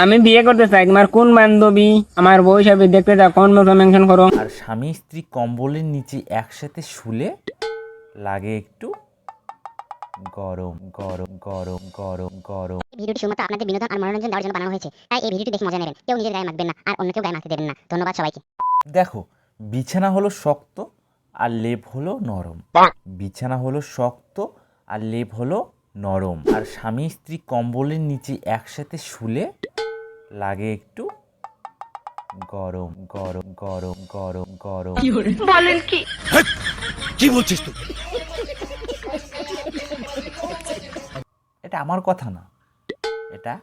আমি বিয়ে করতে চাই, তোমার কোন বান্ধবী আমার বউ হিসাবে দেখতে চাও, কোন মতো মেনশন করো। আর স্বামী স্ত্রী কম্বলের নিচে একসাথে শুলে লাগে একটু গরম গরম গরম গরম গরম। ভিডিওটি শুধুমাত্র আপনাদের বিনোদন আর মনোরঞ্জন দেওয়ার জন্য বানানো হয়েছে, তাই এই ভিডিওটি দেখে মজা নেবেন। কেউ নিজের গায়ে মাখবেন না আর অন্য কেউ গায়ে মাখতে দেবেন না। ধন্যবাদ সবাইকে। দেখো, বিছানা হলো শক্ত আর লেপ হলো নরম। বিছানা হলো শক্ত আর লেপ হলো নরম। আর স্বামী স্ত্রী কম্বলের নিচে একসাথে শুলে লাগে একটু গরম গরম গরম গরম গরম। বলেন কি? কি বলছিস তুই? এটা আমার কথা না, এটা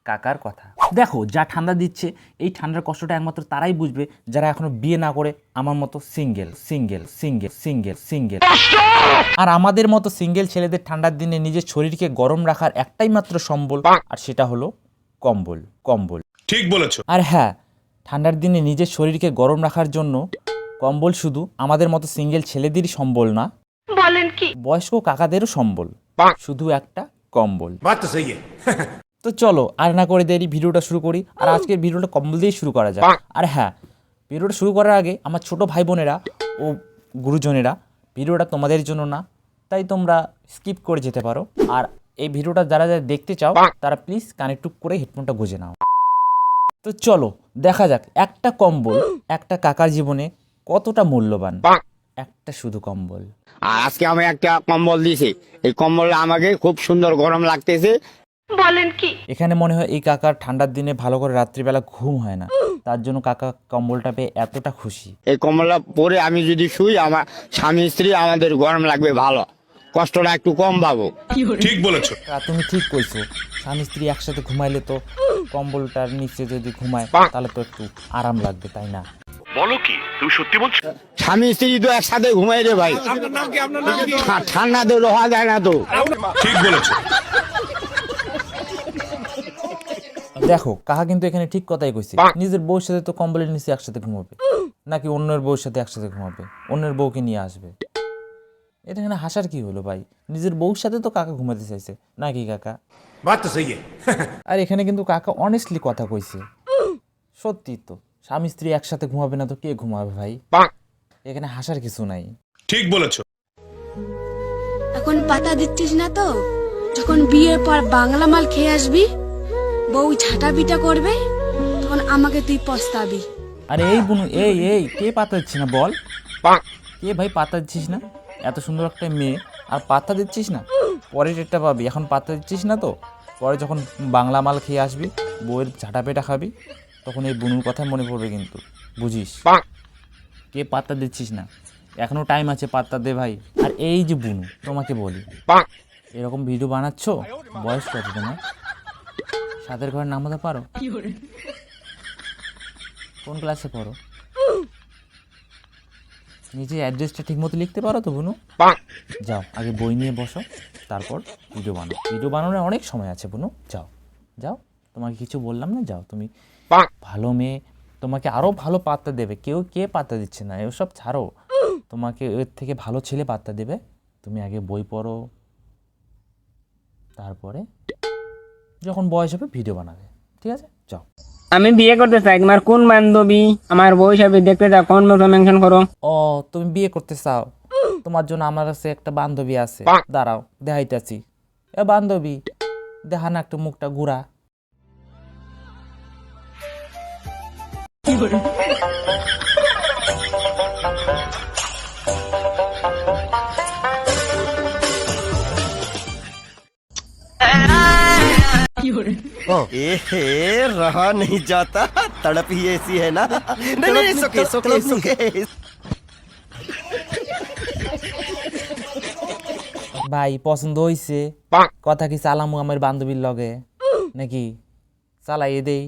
কাকার কথা। দেখো, যা ঠান্ডা দিচ্ছে, এই ঠান্ডার কষ্টটা একমাত্র তারাই বুঝবে যারা এখনো বিয়ে না করে আমার মতো single single single single single. আর আমাদের মতো সিঙ্গেল ছেলেদের ঠান্ডার দিনে নিজের শরীরকে গরম রাখার একটাই মাত্র সম্বল, আর সেটা হলো কম্বল। কম্বল ঠিক বলেছো। আর হ্যাঁ, ঠান্ডার দিনে নিজের শরীরকে গরম রাখার জন্য কম্বল শুধু আমাদের মতো সিঙ্গেল ছেলেদেরই সম্বল না, বলেন কি? বয়স্ক কাকাদেরও সম্বল। শুধু একটা কম্বল। বাত তো সহি তো চলো আর না করে দেরি, ভিডিওটা শুরু করি। আর আজকের ভিডিওটা কম্বল দিয়ে শুরু করা যায়। আর হ্যাঁ, ভিডিওটা শুরু করার আগে আমার ছোট ভাই বোনেরা ও গুরুজনেরা, ভিডিওটা তোমাদের জন্য না, তাই তোমরা স্কিপ করে যেতে পারো। আর এই ভিডিওটা যারা যারা দেখতে চাও তারা প্লিজ কানেক্ট করে হেডফোনটা গুঁজে নাও। তো চলো দেখা যাক একটা কম্বল একটা কাকার জীবনে কতটা মূল্যবান। একটা শুধু কম্বল। আর আজকে আমি একটা কম্বল দিয়েছি, এই কম্বলটা আমাকে খুব সুন্দর গরম লাগতেছে। বলেন কি? এখানে মনে হয় এই কাকার ঠান্ডার দিনে ভালো করে রাত্রিবেলা ঘুম হয় না, তার জন্য কাকা কম্বলটা পেয়ে এতটা খুশি। এই কম্বলটা পরে আমি যদি শুই, আমার স্বামী স্ত্রী আমাদের গরম লাগবে, ভালো কষ্টটা একটু কম পাবো। ঠিক বলেছো। তুমি ঠিক কইছো, স্বামী স্ত্রী একসাথে ঘুমাইলে তো কম্বলটার নিচে যদি ঘুমায় তাহলে তো একটু আরাম লাগবে, তাই না? বলো কি, তুমি সত্যি বলছো? স্বামী স্ত্রী তো একসাথে ঘুমাই রে ভাই, ঠান্ডাতে রোহা যায় না তো। ঠিক বলেছো। দেখো, কাকা কিন্তু এখানে ঠিক কথাই কইছে। নিজের বউর সাথে তো কম্বলের নিচে একসাথে ঘুমাবে, নাকি অন্যের বউর সাথে একসাথে ঘুমাবে, অন্যের বউকে নিয়ে আসবে? এটা এখানে হাসার কি হলো ভাই? নিজের বউর সাথে তো কাকা ঘুমাতে চাইছে, নাকি কাকা? বাত তো সহি আর এখানে কিন্তু কাকা অনেস্টলি কথা কইছে। সত্যি তো, স্বামী স্ত্রী একসাথে ঘুমাবে না তো কে ঘুমাবে ভাই? এখানে হাসার কিছু নাই। ঠিক বলেছো। এখন পাতা দিচ্ছিস না তো? যখন বিয়ের পর বাংলা মাল খেয়ে আসবি, বউ ঝাঁটা পিটা করবে, তখন আমাকে তুই পস্তাবি। আরে এই বুনু, এই এই কে পাতা দিচ্ছিস না বল? কে ভাই পাতা দিচ্ছিস না? এত সুন্দর একটা মেয়ে আর পাতা দিচ্ছিস না? পরে ডেটটা পাবি, এখন পাতা দিচ্ছিস না তো? পরে যখন বাংলা মাল খেয়ে আসবি, বউয়ের ঝাঁটা পেটা খাবি, তখন এই বুনুর কথা মনে পড়বে কিন্তু, বুঝিস? কে পাত্তা দিচ্ছিস না, এখনো টাইম আছে, পাত্তা দে ভাই। আর এই যে বুনু, তোমাকে বলি, এরকম ভিডিও বানাচ্ছো, বয়স কত তোমার? সাদের ঘরের নাম বলতে পারো? কোন ক্লাসে পড়ো? নিজে অ্যাড্রেসটা ঠিক মতো লিখতে পারো তো বুনু? যাও আগে বই নিয়ে বসো, তারপর ভিডিও বানাও। ভিডিও বানানোর অনেক সময় আছে বুনু, যাও যাও। তোমাকে কিছু বললাম না, যাও। তুমি ভালো মেয়ে, তোমাকে আরো ভালো পাত্তা দেবে। কে পাত্তা দিচ্ছে না, এসব ছাড়ো। তোমাকে এর থেকে ভালো ছেলে পাত্তা দেবে। তুমি আগে বই পড়ো, তারপরে যখন বয়স হবে ভিডিও বানাবে, ঠিক আছে? যাও। আমি বিয়ে করতে চাই, তোমার কোন বান্ধবী আমার বউ হিসাবে দেখতে চাও, কোন মতো মেনশন করো। ও, তুমি বিয়ে করতে চাও? তোমার জন্য আমার কাছে একটা বান্ধবী আছে, দাঁড়াও দেখাইতেছি। এ বান্ধবী, দেখা না একটু মুখটা ঘুরা। रहा नहीं जाता, तड़प ही ऐसी है ना। नहीं नहीं, सुके सुके सुके। ভাই পছন্দ হইছে? কথা কি চালামু আমার বান্ধবীর লগে নাকি চালাইয়ে দেই?